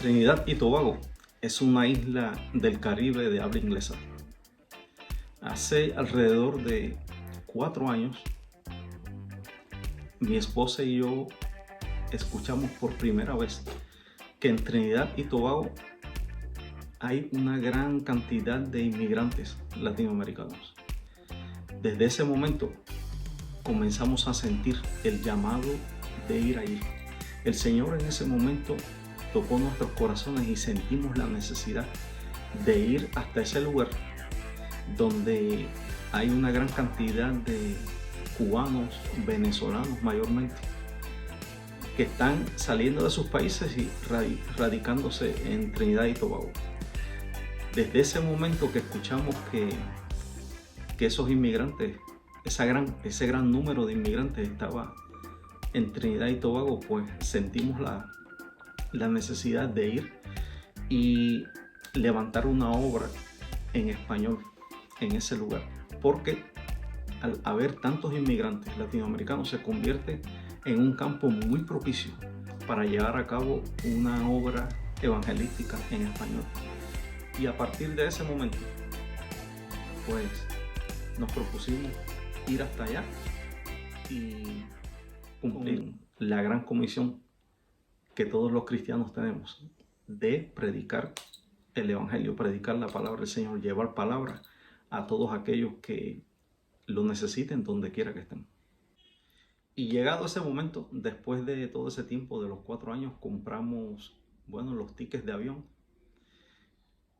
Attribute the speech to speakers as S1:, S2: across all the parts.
S1: Trinidad y Tobago es una isla del Caribe de habla inglesa. Hace alrededor de 4 años, mi esposa y yo escuchamos por primera vez que en Trinidad y Tobago hay una gran cantidad de inmigrantes latinoamericanos. Desde ese momento comenzamos a sentir el llamado de ir allí. El Señor en ese momento tocó nuestros corazones y sentimos la necesidad de ir hasta ese lugar donde hay una gran cantidad de cubanos, venezolanos mayormente, que están saliendo de sus países y radicándose en Trinidad y Tobago. Desde ese momento que escuchamos que esos inmigrantes, ese gran número de inmigrantes estaba en Trinidad y Tobago, pues sentimos la necesidad de ir y levantar una obra en español en ese lugar, porque al haber tantos inmigrantes latinoamericanos se convierte en un campo muy propicio para llevar a cabo una obra evangelística en español. Y a partir de ese momento, pues nos propusimos ir hasta allá y cumplir la gran comisión que todos los cristianos tenemos de predicar el evangelio, predicar la palabra del Señor, llevar palabra a todos aquellos que lo necesiten donde quiera que estén. Y llegado ese momento, después de todo ese tiempo de los 4 años, compramos, los tickets de avión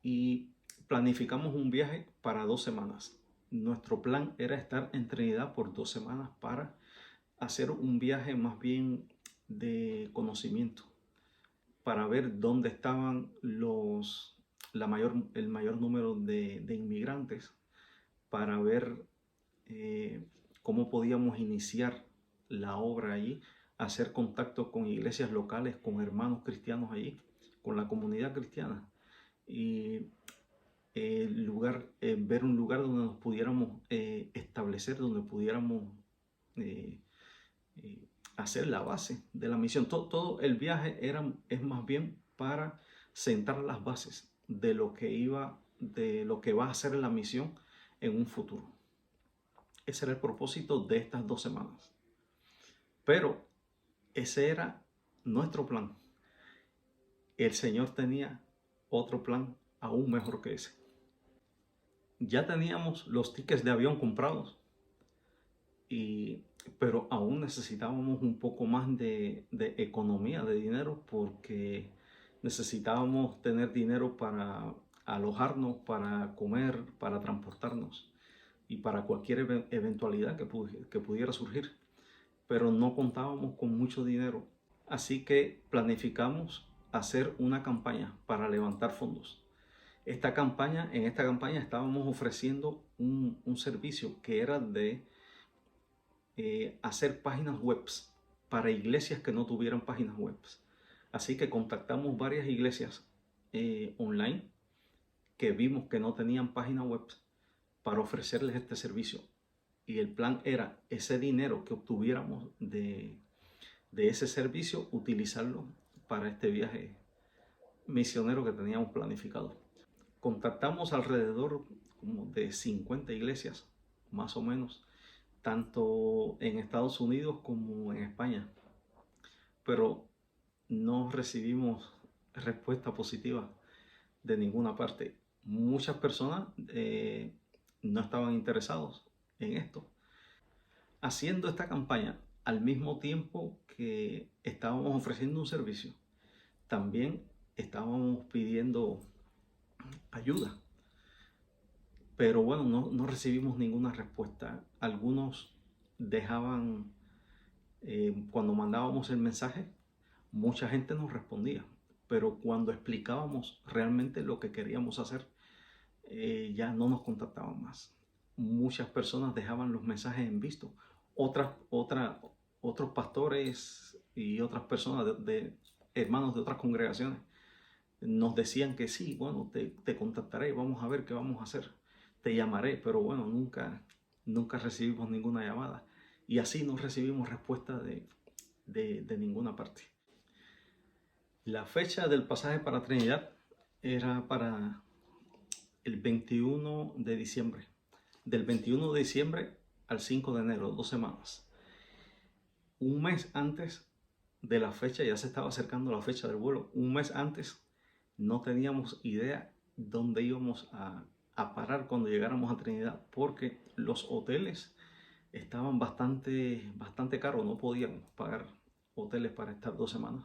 S1: y planificamos un viaje para 2 semanas. Nuestro plan era estar en Trinidad por 2 semanas para hacer un viaje más bien de conocimiento, para ver dónde estaban el mayor número de inmigrantes, para ver cómo podíamos iniciar la obra allí, hacer contacto con iglesias locales, con hermanos cristianos allí, con la comunidad cristiana, y ver un lugar donde nos pudiéramos establecer, donde pudiéramos hacer la base de la misión. Todo el viaje es más bien para sentar las bases de lo que va a ser la misión en un futuro. Ese era el propósito de estas 2 semanas. Pero ese era nuestro plan. El Señor tenía otro plan aún mejor que ese. Ya teníamos los tickets de avión comprados, pero aún necesitábamos un poco más de economía, de dinero, porque necesitábamos tener dinero para alojarnos, para comer, para transportarnos y para cualquier eventualidad que pudiera surgir. Pero no contábamos con mucho dinero, así que planificamos hacer una campaña para levantar fondos. En esta campaña estábamos ofreciendo un servicio que era de hacer páginas web para iglesias que no tuvieran páginas web. Así que contactamos varias iglesias online que vimos que no tenían página web para ofrecerles este servicio. Y el plan era ese dinero que obtuviéramos de ese servicio, utilizarlo para este viaje misionero que teníamos planificado. Contactamos alrededor como de 50 iglesias, más o menos, tanto en Estados Unidos como en España, pero no recibimos respuesta positiva de ninguna parte. Muchas personas no estaban interesados en esto. Haciendo esta campaña al mismo tiempo que estábamos ofreciendo un servicio, también estábamos pidiendo ayuda. Pero no recibimos ninguna respuesta. Algunos dejaban, cuando mandábamos el mensaje, mucha gente nos respondía. Pero cuando explicábamos realmente lo que queríamos hacer, ya no nos contactaban más. Muchas personas dejaban los mensajes en visto. Otros pastores y otras personas de hermanos de otras congregaciones nos decían que sí, te contactaré, vamos a ver qué vamos a hacer, te llamaré, pero nunca recibimos ninguna llamada, y así no recibimos respuesta de ninguna parte. La fecha del pasaje para Trinidad era para el 21 de diciembre. Del 21 de diciembre al 5 de enero, 2 semanas. Un mes antes de la fecha, ya se estaba acercando la fecha del vuelo. Un mes antes no teníamos idea dónde íbamos a parar cuando llegáramos a Trinidad, porque los hoteles estaban bastante caros, no podíamos pagar hoteles para estar 2 semanas.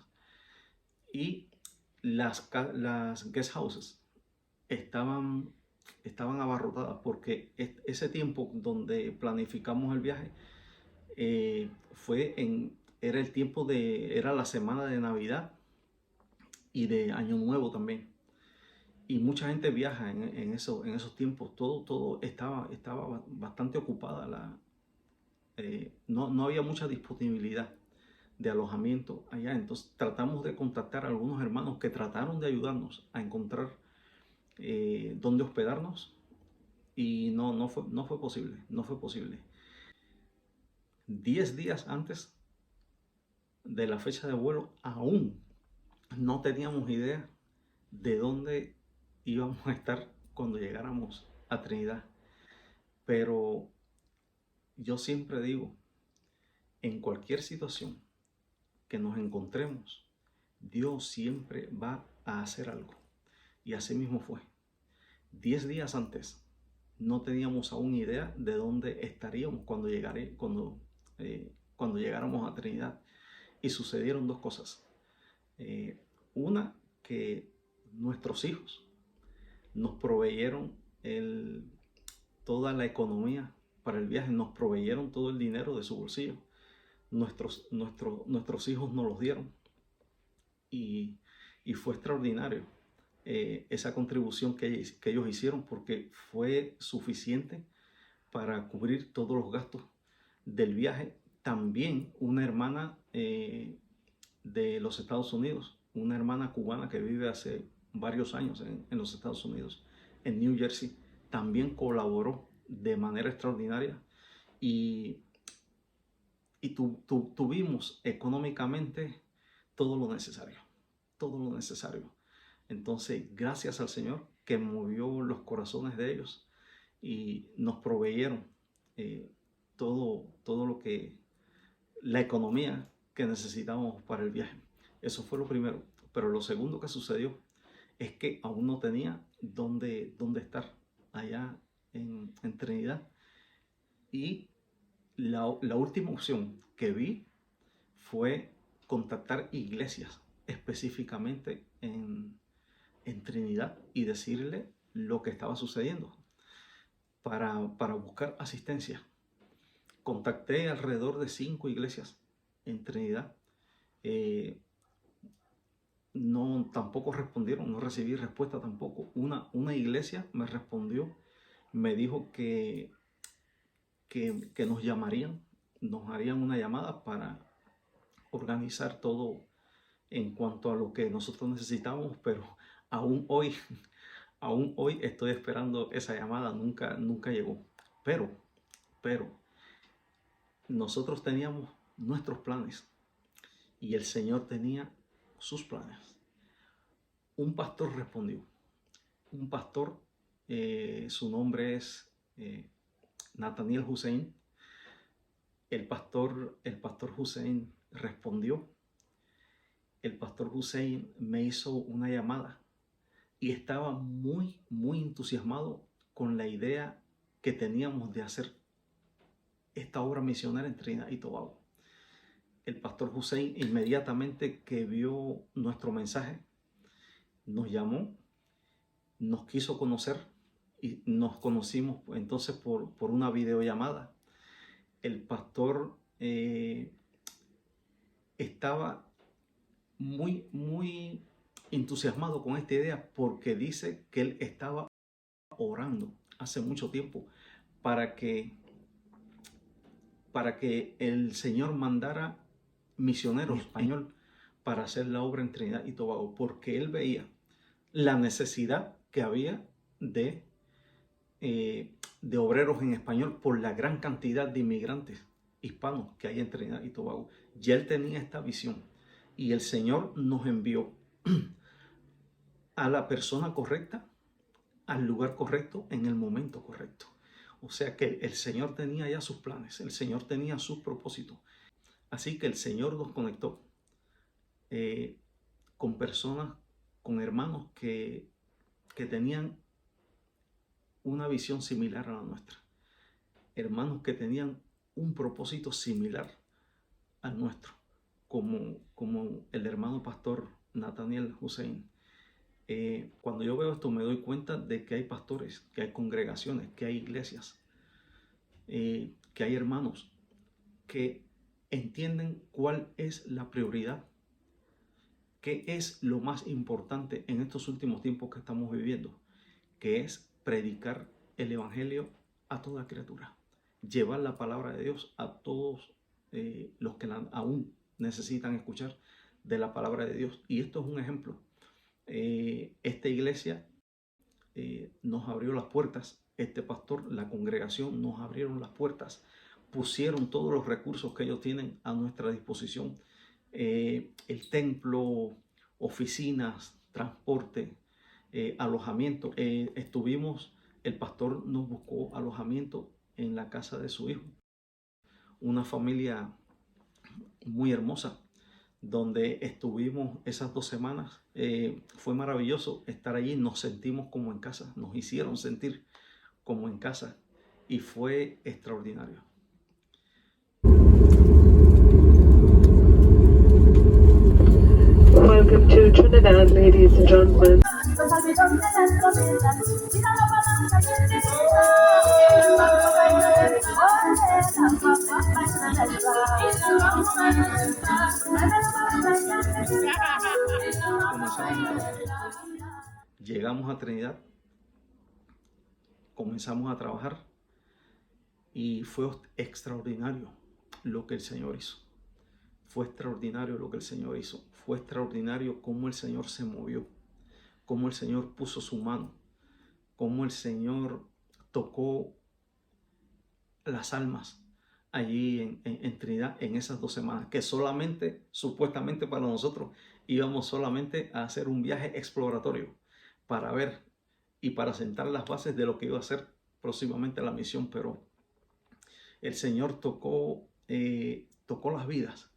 S1: Y las guest houses estaban abarrotadas, porque ese tiempo donde planificamos el viaje era el tiempo era la semana de Navidad y de Año Nuevo también. Y mucha gente viaja en esos tiempos. Todo estaba bastante ocupada. No había mucha disponibilidad de alojamiento allá. Entonces tratamos de contactar a algunos hermanos que trataron de ayudarnos a encontrar dónde hospedarnos, y no fue posible. 10 días antes de la fecha de vuelo aún no teníamos idea de dónde íbamos a estar cuando llegáramos a Trinidad. Pero yo siempre digo, en cualquier situación que nos encontremos, Dios siempre va a hacer algo. Y así mismo fue. 10 días antes no teníamos aún idea de dónde estaríamos cuando llegáramos a Trinidad. Y sucedieron dos cosas. Una, que nuestros hijos nos proveyeron toda la economía para el viaje, nos proveyeron todo el dinero de su bolsillo. Nuestros hijos nos los dieron, y fue extraordinario esa contribución que ellos hicieron, porque fue suficiente para cubrir todos los gastos del viaje. También una hermana de los Estados Unidos, una hermana cubana que vive hace varios años en los Estados Unidos, en New Jersey, también colaboró de manera extraordinaria, y tuvimos económicamente todo lo necesario. Entonces, gracias al Señor que movió los corazones de ellos y nos proveyeron todo lo que, la economía que necesitábamos para el viaje. Eso fue lo primero. Pero lo segundo que sucedió es que aún no tenía dónde estar allá en Trinidad. Y la última opción que vi fue contactar iglesias específicamente en Trinidad y decirle lo que estaba sucediendo para buscar asistencia. Contacté alrededor de 5 iglesias en Trinidad. Tampoco respondieron, no recibí respuesta tampoco. Una iglesia me respondió, me dijo que nos llamarían, nos harían una llamada para organizar todo en cuanto a lo que nosotros necesitamos, pero aún hoy estoy esperando esa llamada, nunca llegó. Pero nosotros teníamos nuestros planes y el Señor tenía sus planes. Un pastor respondió, un pastor, su nombre es Nathaniel Hussein. El pastor Hussein respondió. El pastor Hussein me hizo una llamada y estaba muy entusiasmado con la idea que teníamos de hacer esta obra misionera en Trinidad y Tobago. El pastor Hussein, inmediatamente que vio nuestro mensaje, nos llamó, nos quiso conocer y nos conocimos entonces por una videollamada. El pastor estaba muy entusiasmado con esta idea, porque dice que él estaba orando hace mucho tiempo para que el Señor mandara misioneros español para hacer la obra en Trinidad y Tobago, porque él veía la necesidad que había de obreros en español por la gran cantidad de inmigrantes hispanos que hay en Trinidad y Tobago. Ya él tenía esta visión y el Señor nos envió a la persona correcta, al lugar correcto, en el momento correcto. O sea que el Señor tenía ya sus planes, el Señor tenía sus propósitos. Así que el Señor nos conectó eh, con personas, con hermanos que tenían una visión similar a la nuestra. Hermanos que tenían un propósito similar al nuestro, como el hermano pastor Nathaniel Hussein. Cuando yo veo esto me doy cuenta de que hay pastores, que hay congregaciones, que hay iglesias, que hay hermanos que entienden cuál es la prioridad, qué es lo más importante en estos últimos tiempos que estamos viviendo, que es predicar el evangelio a toda criatura, llevar la palabra de Dios a todos los que aún necesitan escuchar de la palabra de Dios. Y esto es un ejemplo. Esta iglesia nos abrió las puertas, este pastor, la congregación nos abrieron las puertas, pusieron todos los recursos que ellos tienen a nuestra disposición, el templo, oficinas, transporte, alojamiento. El pastor nos buscó alojamiento en la casa de su hijo, una familia muy hermosa, donde estuvimos esas 2 semanas. Fue maravilloso estar allí, nos sentimos como en casa, nos hicieron sentir como en casa y fue extraordinario.
S2: Welcome to Trinidad, ladies and gentlemen.
S1: Llegamos a Trinidad, comenzamos a trabajar y fue extraordinario lo que el Señor hizo. Fue extraordinario lo que el Señor hizo. Fue extraordinario cómo el Señor se movió, cómo el Señor puso su mano, cómo el Señor tocó las almas allí en Trinidad en esas 2 semanas, que solamente, supuestamente para nosotros, íbamos solamente a hacer un viaje exploratorio para ver y para sentar las bases de lo que iba a ser próximamente la misión, pero el Señor tocó las vidas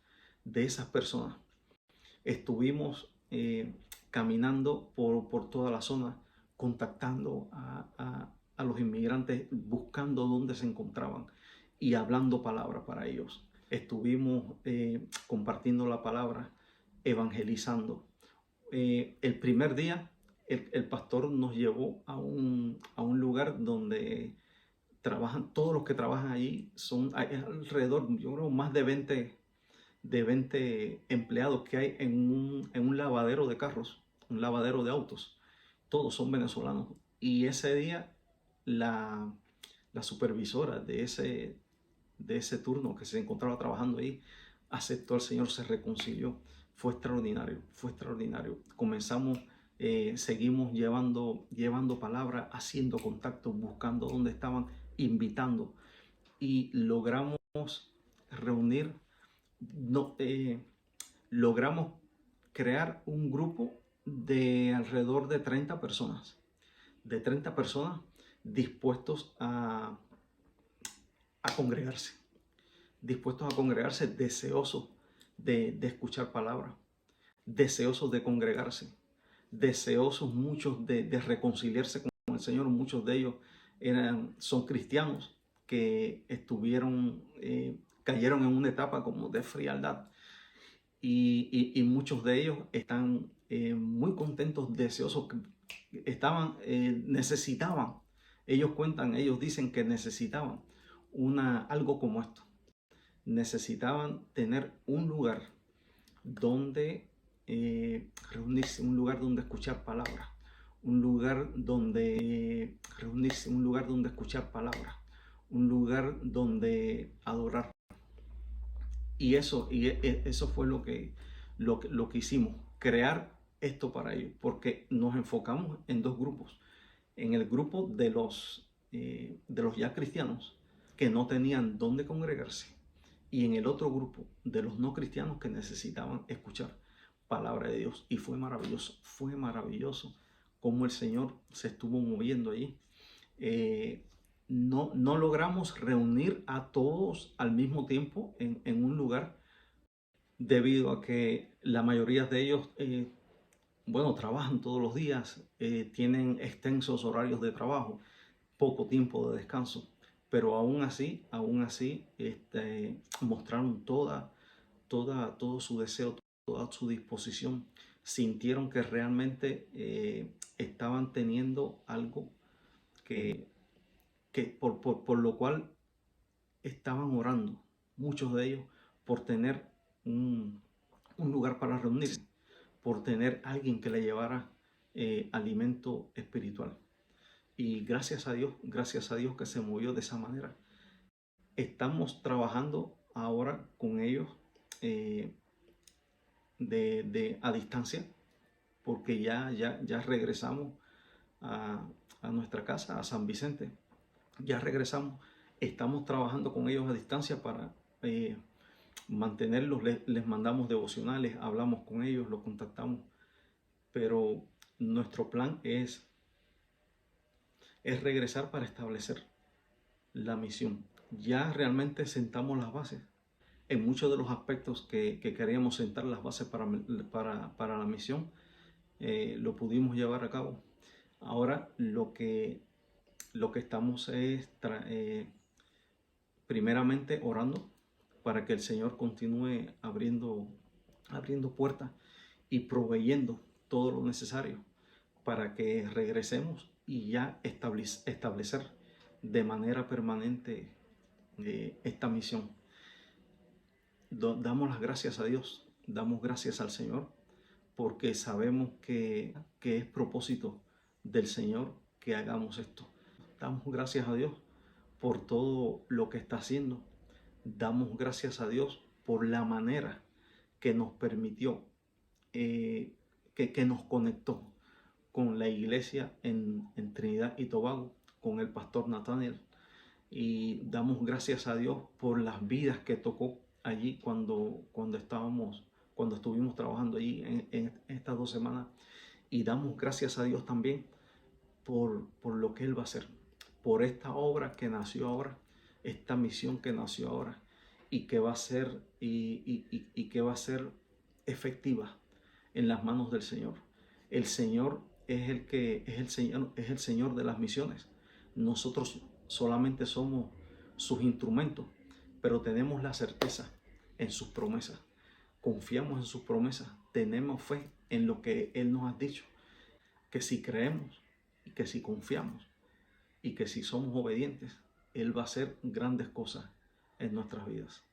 S1: de esas personas. Estuvimos caminando por toda la zona, contactando a los inmigrantes, buscando dónde se encontraban y hablando palabra para ellos. Estuvimos compartiendo la palabra, evangelizando. El primer día, el pastor nos llevó a un lugar donde trabajan, todos los que trabajan allí hay alrededor, yo creo, más de 20 empleados que hay en un lavadero de carros, un lavadero de autos. Todos son venezolanos. Y ese día la supervisora de ese turno que se encontraba trabajando ahí aceptó al Señor, se reconcilió. Fue extraordinario, fue extraordinario. Comenzamos, seguimos llevando palabra, haciendo contacto, buscando dónde estaban, invitando. Y logramos reunir, logramos crear un grupo de alrededor de 30 personas, dispuestos a congregarse, deseosos de escuchar palabra, deseosos de congregarse, deseosos muchos de reconciliarse con el Señor. Muchos de ellos son cristianos que cayeron en una etapa como de frialdad, y muchos de ellos están muy contentos, deseosos, necesitaban, ellos dicen que necesitaban algo como esto. Necesitaban tener un lugar donde reunirse, un lugar donde escuchar palabra, un lugar donde reunirse, un lugar donde escuchar palabra, un lugar donde adorar. Y eso fue lo que hicimos, crear esto para ellos, porque nos enfocamos en 2 grupos. En el grupo de los ya cristianos que no tenían dónde congregarse, y en el otro grupo de los no cristianos que necesitaban escuchar palabra de Dios. Y fue maravilloso cómo el Señor se estuvo moviendo allí. No logramos reunir a todos al mismo tiempo en un lugar, debido a que la mayoría de ellos, trabajan todos los días, tienen extensos horarios de trabajo, poco tiempo de descanso, pero aún así, mostraron todo su deseo, toda su disposición. Sintieron que realmente estaban teniendo algo por lo cual estaban orando, muchos de ellos, por tener un lugar para reunirse, por tener alguien que le llevara alimento espiritual. Y gracias a Dios que se movió de esa manera. Estamos trabajando ahora con ellos a distancia, porque ya regresamos a nuestra casa, a San Vicente. Ya regresamos. Estamos trabajando con ellos a distancia para mantenerlos. Les mandamos devocionales, hablamos con ellos, los contactamos. Pero nuestro plan es regresar para establecer la misión. Ya realmente sentamos las bases en muchos de los aspectos que queríamos sentar las bases para la misión. Lo pudimos llevar a cabo. Ahora lo que estamos es primeramente orando para que el Señor continúe abriendo puertas y proveyendo todo lo necesario para que regresemos y ya establecer de manera permanente esta misión. Damos las gracias a Dios, damos gracias al Señor, porque sabemos que es propósito del Señor que hagamos esto. Damos gracias a Dios por todo lo que está haciendo. Damos gracias a Dios por la manera que nos permitió, que nos conectó con la iglesia en Trinidad y Tobago, con el pastor Nathaniel. Y damos gracias a Dios por las vidas que tocó allí cuando estuvimos trabajando allí en estas 2 semanas. Y damos gracias a Dios también por lo que Él va a hacer, por esta obra que nació ahora, esta misión que nació ahora y que va a ser que va a ser efectiva en las manos del Señor. El Señor es el Señor de las misiones. Nosotros solamente somos sus instrumentos, pero tenemos la certeza en sus promesas. Confiamos en sus promesas, tenemos fe en lo que Él nos ha dicho, que si creemos y que si confiamos y que si somos obedientes, Él va a hacer grandes cosas en nuestras vidas.